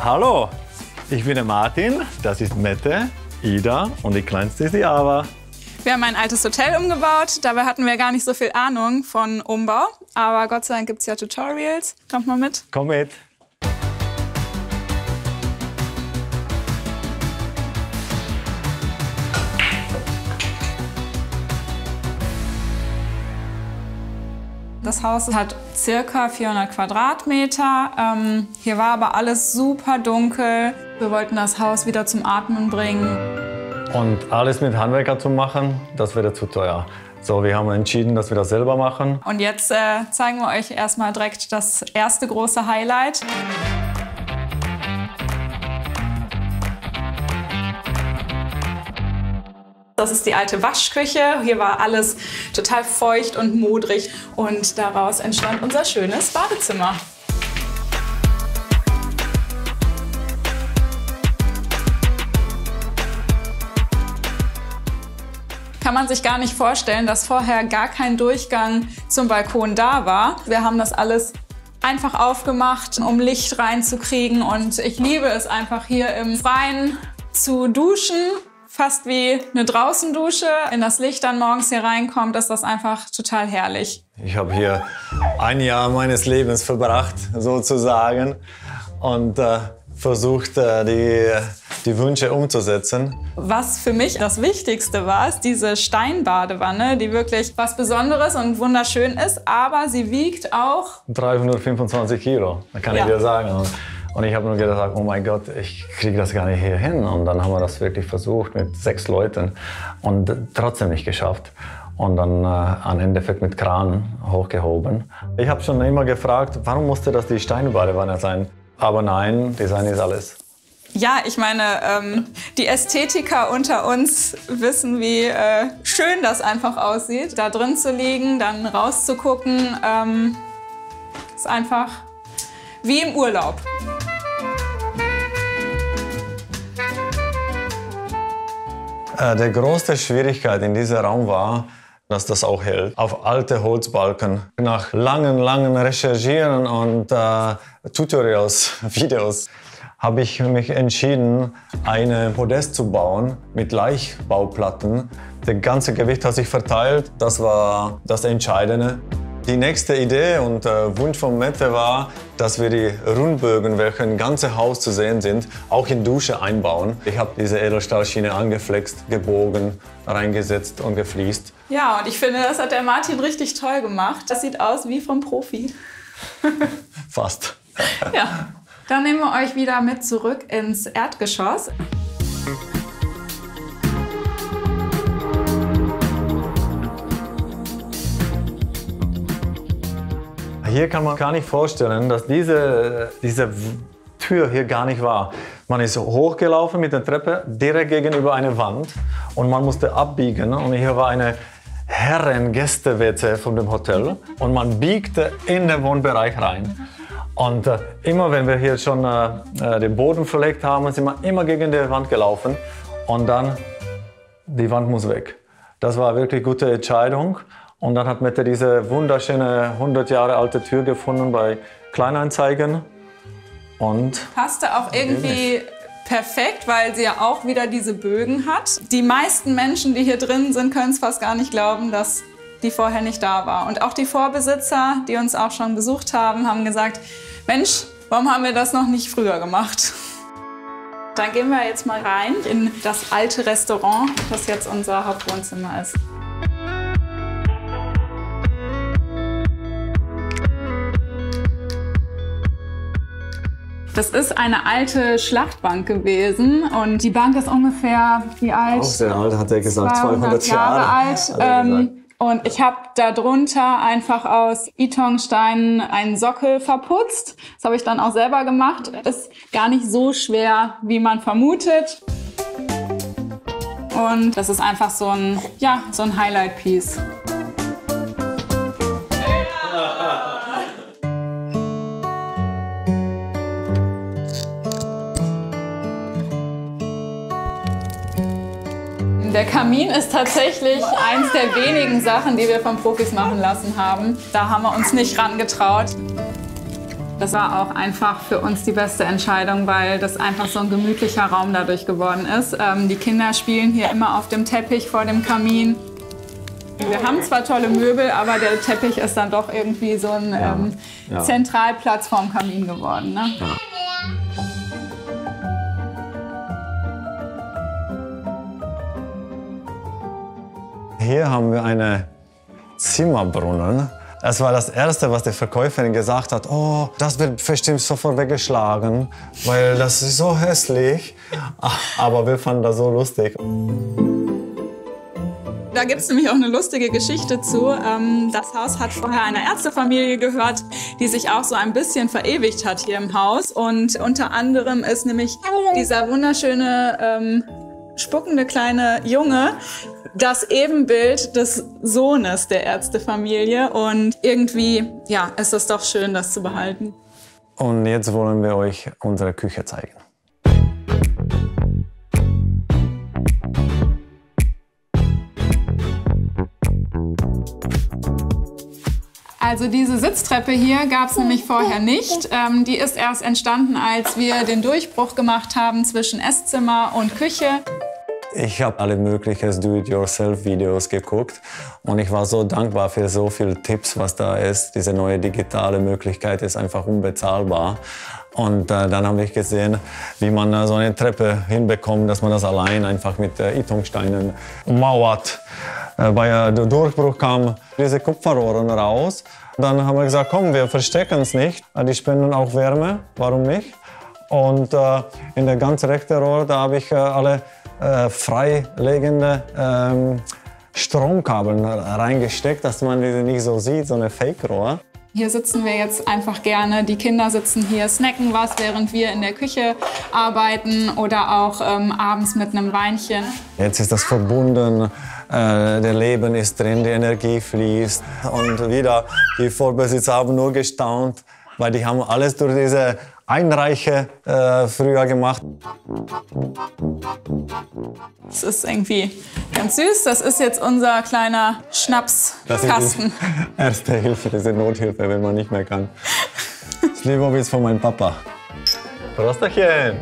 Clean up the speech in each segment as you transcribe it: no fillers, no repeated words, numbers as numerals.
Hallo, ich bin der Martin, das ist Mette, Ida und die kleinste ist die Ava. Wir haben ein altes Hotel umgebaut. Dabei hatten wir gar nicht so viel Ahnung von Umbau. Aber Gott sei Dank gibt es ja Tutorials. Kommt mal mit. Komm mit. Das Haus hat circa 400 Quadratmeter. Hier war aber alles super dunkel. Wir wollten das Haus wieder zum Atmen bringen. Und alles mit Handwerker zu machen, das wäre zu teuer. So, wir haben entschieden, dass wir das selber machen. Und jetzt zeigen wir euch erstmal direkt das erste große Highlight. Das ist die alte Waschküche. Hier war alles total feucht und modrig. Und daraus entstand unser schönes Badezimmer. Kann man sich gar nicht vorstellen, dass vorher gar kein Durchgang zum Balkon da war. Wir haben das alles einfach aufgemacht, um Licht reinzukriegen. Und ich liebe es einfach hier im Freien zu duschen. Fast wie eine Draußendusche. Wenn das Licht dann morgens hier reinkommt, ist das einfach total herrlich. Ich habe hier ein Jahr meines Lebens verbracht, sozusagen, und versucht, die Wünsche umzusetzen. Was für mich das Wichtigste war, ist diese Steinbadewanne, die wirklich was Besonderes und wunderschön ist, aber sie wiegt auch 325 Kilo, kann ich dir sagen. Und ich habe nur gedacht, oh mein Gott, ich kriege das gar nicht hier hin. Und dann haben wir das wirklich versucht mit 6 Leuten und trotzdem nicht geschafft. Und dann am Endeffekt mit Kran hochgehoben. Ich habe schon immer gefragt, warum musste das die Steinbadewanne sein? Aber nein, Design ist alles. Ja, ich meine, die Ästhetiker unter uns wissen, wie schön das einfach aussieht. Da drin zu liegen, dann rauszugucken, ist einfach wie im Urlaub. Die größte Schwierigkeit in diesem Raum war, dass das auch hält. Auf alte Holzbalken. Nach langen Recherchieren und Tutorials, Videos, habe ich mich entschieden, ein Podest zu bauen mit Leichtbauplatten. Das ganze Gewicht hat sich verteilt. Das war das Entscheidende. Die nächste Idee und Wunsch von Mette war, dass wir die Rundbögen, welche im ganzen Haus zu sehen sind, auch in Dusche einbauen. Ich habe diese Edelstahlschiene angeflext, gebogen, reingesetzt und gefliest. Ja, und ich finde, das hat der Martin richtig toll gemacht. Das sieht aus wie vom Profi. Fast. Ja. Dann nehmen wir euch wieder mit zurück ins Erdgeschoss. Hier kann man gar nicht vorstellen, dass diese Tür hier gar nicht war. Man ist hochgelaufen mit der Treppe direkt gegenüber einer Wand und man musste abbiegen. Und hier war eine Herren-Gäste-WC von dem Hotel und man biegte in den Wohnbereich rein. Und immer wenn wir hier schon den Boden verlegt haben, sind wir immer gegen die Wand gelaufen und dann, die Wand muss weg. Das war wirklich eine gute Entscheidung. Und dann hat Mette diese wunderschöne 100 Jahre alte Tür gefunden bei Kleinanzeigen. Und passte auch irgendwie perfekt, weil sie ja auch wieder diese Bögen hat. Die meisten Menschen, die hier drin sind, können es fast gar nicht glauben, dass die vorher nicht da war. Und auch die Vorbesitzer, die uns auch schon besucht haben, haben gesagt, Mensch, warum haben wir das noch nicht früher gemacht? Dann gehen wir jetzt mal rein in das alte Restaurant, das jetzt unser Hauptwohnzimmer ist. Das ist eine alte Schlachtbank gewesen und die Bank ist ungefähr, wie alt? Auch sehr alt, hat er gesagt, 200 Jahre alt. Und ich habe darunter einfach aus Itonsteinen einen Sockel verputzt. Das habe ich dann auch selber gemacht. Ist gar nicht so schwer, wie man vermutet. Und das ist einfach so ein Highlight-Piece. Der Kamin ist tatsächlich eins der wenigen Sachen, die wir von Profis machen lassen haben. Da haben wir uns nicht rangetraut. Das war auch einfach für uns die beste Entscheidung, weil das einfach so ein gemütlicher Raum dadurch geworden ist. Die Kinder spielen hier immer auf dem Teppich vor dem Kamin. Wir haben zwar tolle Möbel, aber der Teppich ist dann doch irgendwie so ein Zentralplatz vorm Kamin geworden. Ne? Ja. Hier haben wir einen Zimmerbrunnen. Es war das Erste, was die Verkäuferin gesagt hat. Oh, das wird bestimmt sofort weggeschlagen, weil das ist so hässlich. Aber wir fanden das so lustig. Da gibt es nämlich auch eine lustige Geschichte zu. Das Haus hat vorher einer Ärztefamilie gehört, die sich auch so ein bisschen verewigt hat hier im Haus. Und unter anderem ist nämlich dieser wunderschöne, spuckende kleine Junge das Ebenbild des Sohnes der Ärztefamilie. Und irgendwie, ja, ist es doch schön, das zu behalten. Und jetzt wollen wir euch unsere Küche zeigen. Also diese Sitztreppe hier gab es nämlich vorher nicht. Die ist erst entstanden, als wir den Durchbruch gemacht haben zwischen Esszimmer und Küche. Ich habe alle möglichen Do-it-yourself-Videos geguckt und ich war so dankbar für so viele Tipps, was da ist. Diese neue digitale Möglichkeit ist einfach unbezahlbar. Und dann habe ich gesehen, wie man so eine Treppe hinbekommt, dass man das allein einfach mit Ytongsteinen ummauert. Bei der Durchbruch kamen diese Kupferrohren raus. Dann haben wir gesagt, komm, wir verstecken es nicht. Die spenden auch Wärme, warum nicht? Und in der ganz rechten Rohr, da habe ich alle freilegende Stromkabel reingesteckt, dass man diese nicht so sieht, so eine Fake-Rohr. Hier sitzen wir jetzt einfach gerne. Die Kinder sitzen hier, snacken was, während wir in der Küche arbeiten oder auch abends mit einem Weinchen. Jetzt ist das verbunden, der Leben ist drin, die Energie fließt. Und wieder, die Vorbesitzer haben nur gestaunt, weil die haben alles durch diese Einreiche früher gemacht. Das ist irgendwie ganz süß. Das ist jetzt unser kleiner Schnapskasten. Das ist Erste Hilfe, diese Nothilfe, wenn man nicht mehr kann. Das Slivovitz von meinem Papa. Prosterchen!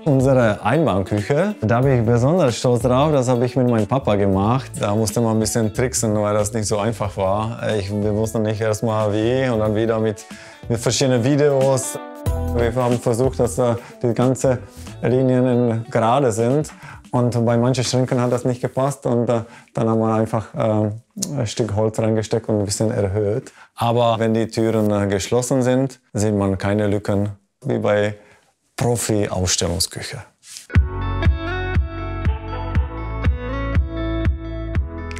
Unsere Einbahnküche, da bin ich besonders stolz drauf, das habe ich mit meinem Papa gemacht. Da musste man ein bisschen tricksen, weil das nicht so einfach war. Wir wussten nicht erst mal wie und dann wieder mit verschiedenen Videos. Wir haben versucht, dass die ganzen Linien gerade sind. Und bei manchen Schränken hat das nicht gepasst und dann haben wir einfach ein Stück Holz reingesteckt und ein bisschen erhöht. Aber wenn die Türen geschlossen sind, sieht man keine Lücken, wie bei Profi-Ausstellungsküche.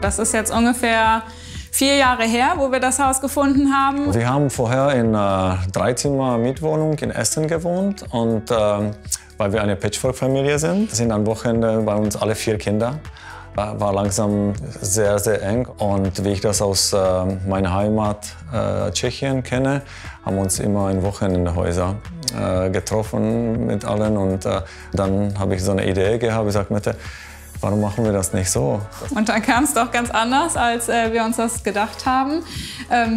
Das ist jetzt ungefähr 4 Jahre her, wo wir das Haus gefunden haben. Wir haben vorher in einer 3-Zimmer-Mietwohnung in Essen gewohnt und weil wir eine Patchwork-Familie sind am Wochenende bei uns alle 4 Kinder. War langsam sehr, sehr eng und wie ich das aus meiner Heimat Tschechien kenne, haben wir uns immer in Wochenendhäuser getroffen mit allen und dann habe ich so eine Idee gehabt, ich sagte, Mette, warum machen wir das nicht so? Und dann kam es doch ganz anders, als wir uns das gedacht haben.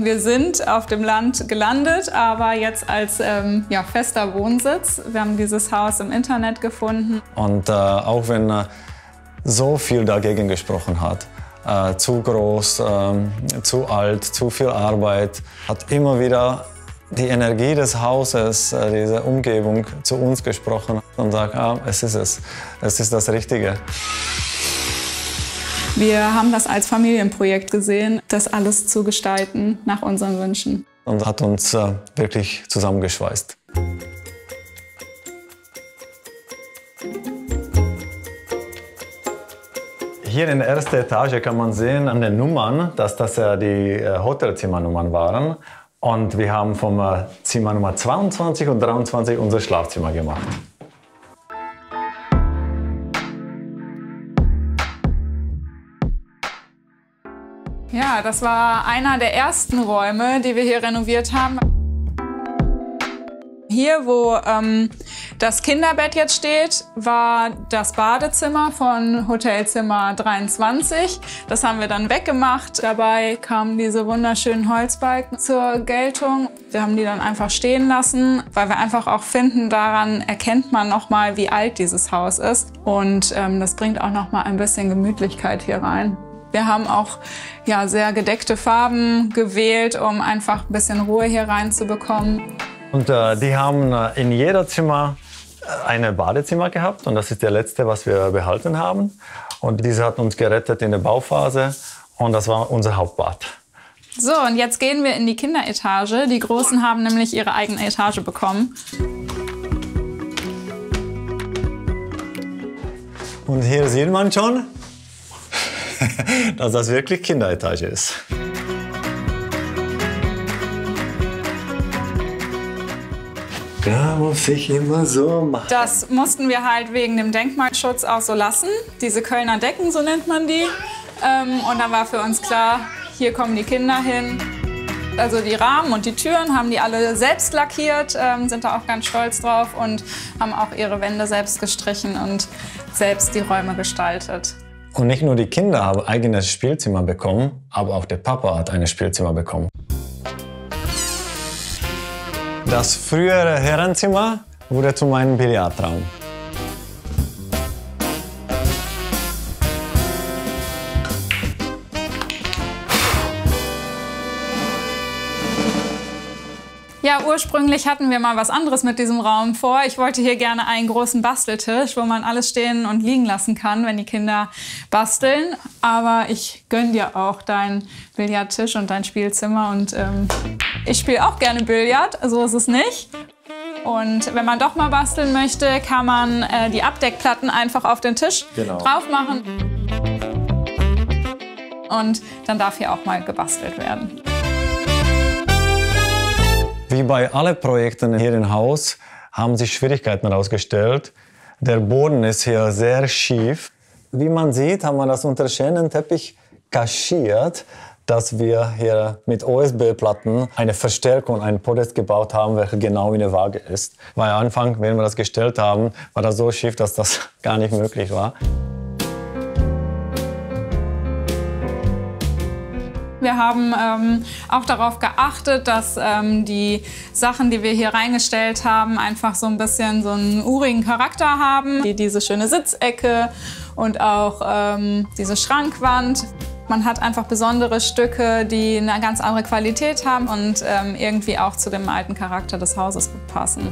Wir sind auf dem Land gelandet, aber jetzt als fester Wohnsitz. Wir haben dieses Haus im Internet gefunden. Und auch wenn so viel dagegen gesprochen hat, zu groß, zu alt, zu viel Arbeit, hat immer wieder die Energie des Hauses, diese Umgebung zu uns gesprochen und sagt, es ist das Richtige. Wir haben das als Familienprojekt gesehen, das alles zu gestalten nach unseren Wünschen. Und hat uns wirklich zusammengeschweißt. Hier in der ersten Etage kann man sehen an den Nummern, dass das ja die Hotelzimmernummern waren. Und wir haben vom Zimmer Nummer 22 und 23 unser Schlafzimmer gemacht. Ja, das war einer der ersten Räume, die wir hier renoviert haben. Hier, wo das Kinderbett jetzt steht, war das Badezimmer von Hotelzimmer 23. Das haben wir dann weggemacht. Dabei kamen diese wunderschönen Holzbalken zur Geltung. Wir haben die dann einfach stehen lassen, weil wir einfach auch finden, daran erkennt man nochmal, wie alt dieses Haus ist. Und das bringt auch nochmal ein bisschen Gemütlichkeit hier rein. Wir haben auch sehr gedeckte Farben gewählt, um einfach ein bisschen Ruhe hier reinzubekommen. Und die haben in jedem Zimmer ein Badezimmer gehabt und das ist der letzte, was wir behalten haben. Und diese hat uns gerettet in der Bauphase und das war unser Hauptbad. So, und jetzt gehen wir in die Kinderetage. Die Großen haben nämlich ihre eigene Etage bekommen. Und hier sieht man schon, dass das wirklich Kinderetage ist. Da muss ich immer so machen. Das mussten wir halt wegen dem Denkmalschutz auch so lassen. Diese Kölner Decken, so nennt man die. Und dann war für uns klar, hier kommen die Kinder hin. Also die Rahmen und die Türen haben die alle selbst lackiert, sind da auch ganz stolz drauf und haben auch ihre Wände selbst gestrichen und selbst die Räume gestaltet. Und nicht nur die Kinder haben ein eigenes Spielzimmer bekommen, aber auch der Papa hat ein Spielzimmer bekommen. Das frühere Herrenzimmer wurde zu meinem Billardraum. Ja, ursprünglich hatten wir mal was anderes mit diesem Raum vor. Ich wollte hier gerne einen großen Basteltisch, wo man alles stehen und liegen lassen kann, wenn die Kinder basteln. Aber ich gönne dir auch deinen Billardtisch und dein Spielzimmer. Und ich spiele auch gerne Billard, so ist es nicht. Und wenn man doch mal basteln möchte, kann man die Abdeckplatten einfach auf den Tisch drauf machen. Und dann darf hier auch mal gebastelt werden. Wie bei allen Projekten hier im Haus haben sich Schwierigkeiten herausgestellt. Der Boden ist hier sehr schief. Wie man sieht, haben wir das unter schönen Teppich kaschiert, dass wir hier mit OSB-Platten eine Verstärkung, ein Podest gebaut haben, welcher genau in der Waage ist. Weil am Anfang, wenn wir das gestellt haben, war das so schief, dass das gar nicht möglich war. Wir haben auch darauf geachtet, dass die Sachen, die wir hier reingestellt haben, einfach so ein bisschen so einen urigen Charakter haben. Diese schöne Sitzecke und auch diese Schrankwand. Man hat einfach besondere Stücke, die eine ganz andere Qualität haben und irgendwie auch zu dem alten Charakter des Hauses gut passen.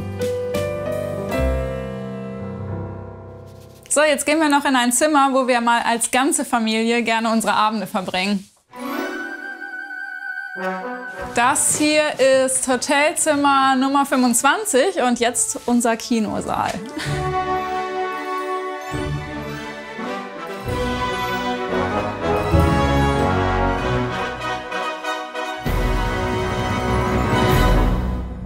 So, jetzt gehen wir noch in ein Zimmer, wo wir mal als ganze Familie gerne unsere Abende verbringen. Das hier ist Hotelzimmer Nummer 25 und jetzt unser Kinosaal.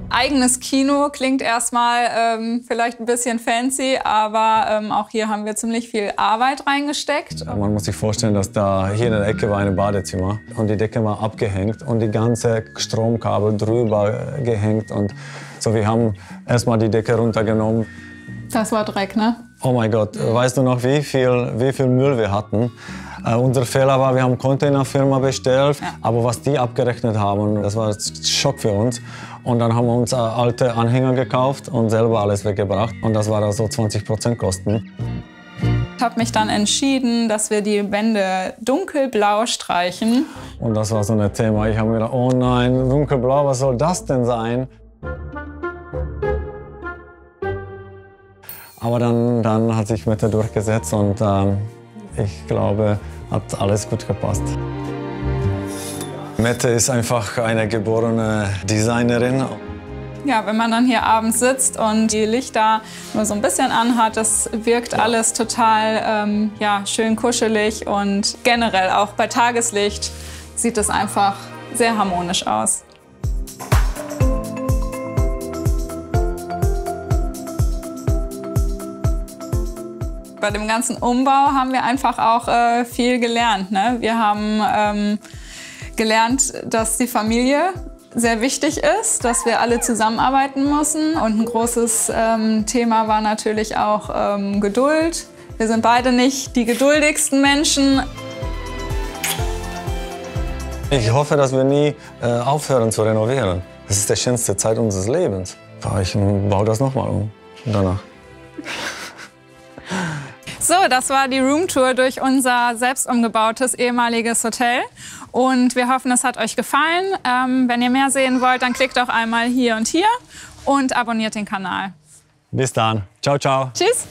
Eigenes Kino klingt erstmal vielleicht ein bisschen fancy, aber auch hier haben wir ziemlich viel Arbeit reingesteckt. Man muss sich vorstellen, dass da hier in der Ecke war ein Badezimmer und die Decke war abgehängt und die ganze Stromkabel drüber gehängt und so. Wir haben erstmal die Decke runtergenommen. Das war Dreck, ne? Oh mein Gott, weißt du noch, wie viel Müll wir hatten? Unser Fehler war, wir haben eine Containerfirma bestellt, aber was die abgerechnet haben, das war ein Schock für uns. Und dann haben wir uns alte Anhänger gekauft und selber alles weggebracht. Und das war so 20% Kosten. Ich habe mich dann entschieden, dass wir die Wände dunkelblau streichen. Und das war so ein Thema. Ich habe mir gedacht, oh nein, dunkelblau, was soll das denn sein? Aber dann hat sich Mette durchgesetzt und ich glaube, hat alles gut gepasst. Mette ist einfach eine geborene Designerin. Ja, wenn man dann hier abends sitzt und die Lichter nur so ein bisschen anhat, das wirkt alles total schön kuschelig und generell auch bei Tageslicht sieht es einfach sehr harmonisch aus. Bei dem ganzen Umbau haben wir einfach auch viel gelernt, ne? Wir haben gelernt, dass die Familie sehr wichtig ist, dass wir alle zusammenarbeiten müssen. Und ein großes Thema war natürlich auch Geduld. Wir sind beide nicht die geduldigsten Menschen. Ich hoffe, dass wir nie aufhören zu renovieren. Das ist die schönste Zeit unseres Lebens. Ich baue das nochmal um danach. So, das war die Roomtour durch unser selbst umgebautes ehemaliges Hotel. Und wir hoffen, es hat euch gefallen. Wenn ihr mehr sehen wollt, dann klickt auch einmal hier und hier und abonniert den Kanal. Bis dann. Ciao, ciao. Tschüss.